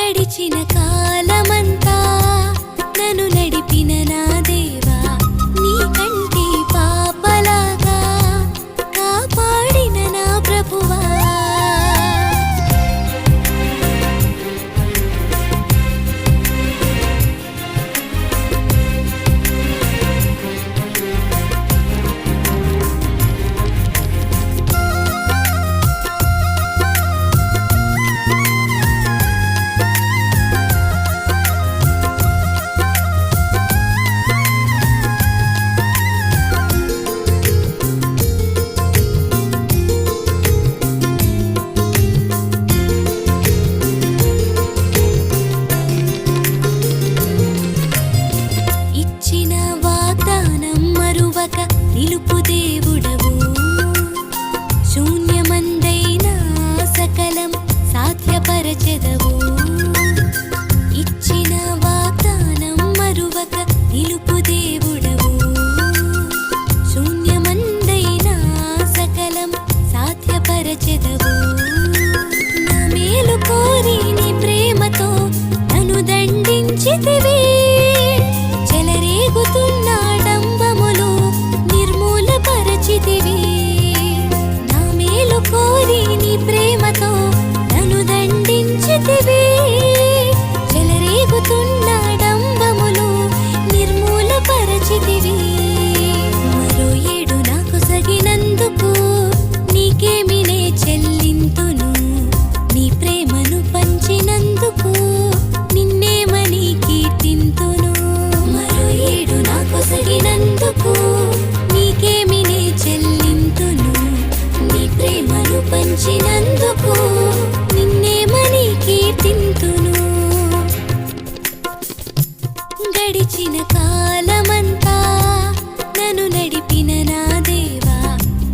గడిచిన కాలమంతా నన్ను నడిపిన నా దేవా నీ కంటి పాపలాగా కాపాడిన నా ప్రభువా నిలుపు దేవుడవు శూన్యమందైనా సకలం సాధ్యపరచెదవు ఇచ్చిన వాగ్దానం మరువక నిలుపు దేవుడవు శూన్యమందైనా సకలం సాధ్యపరచెదవు నా మేలు కోరి నీ ప్రేమతో నన్ను దండించితివి చెలరేగుతున్న డంబములు పరిచితివి నా మేలు కోరి నీ ప్రేమతో నన్ను దండించితివి చెలరేగుతున్న డంబములు నిర్మూలపరచితివి మరో ఏడు నాకు సగినందుకు నీకేమి నే చెల్లింతును నీ ప్రేమను పంచినందుకు నిన్నేమని కీర్తింతును మరో ఏడు నాకు సగినందుకు నీకేమి నే చెల్లింతును నీ ప్రేమను పంచినందుకు నిన్నేమని కీర్తింతును గడిచిన కాలమంతా నన్ను నడిపిన నా దేవా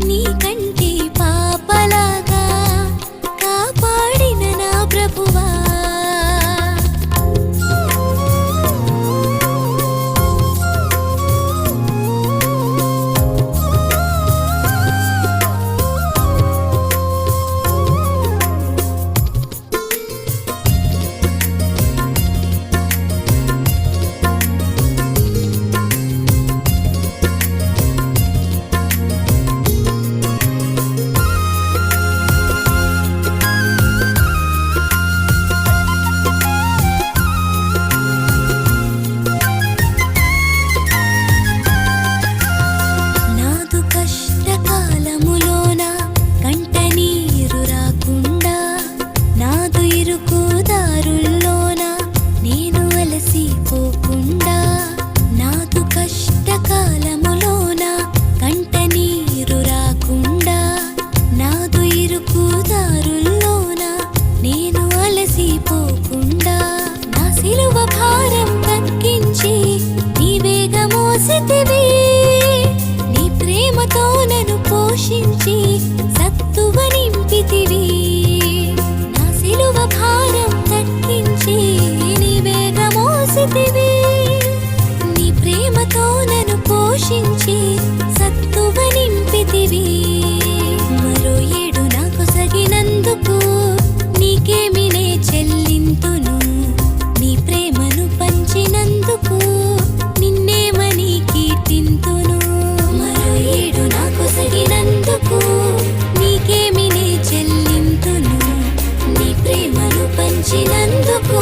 నీ కంటి పాపలాగా కాపాడిన నా ప్రభువా నీ ప్రేమతో నన్ను పోషించి సత్తువ నింపితివి నా సిలువ భారం తగ్గించి నీ వేగ మోసితివి నీ ప్రేమతో నన్ను పోషించి సత్తువ నింపితివి మరో ఏడు నాకు సగినందుకు నీకేమి నే చెల్లింతును నీ ప్రేమను పంచినందుకు నిన్నేమని కీర్తింతును మరో ఏడు నాకు సగినందుకు నీకేమి నే చెల్లింతును నీ ప్రేమను పంచినందుకు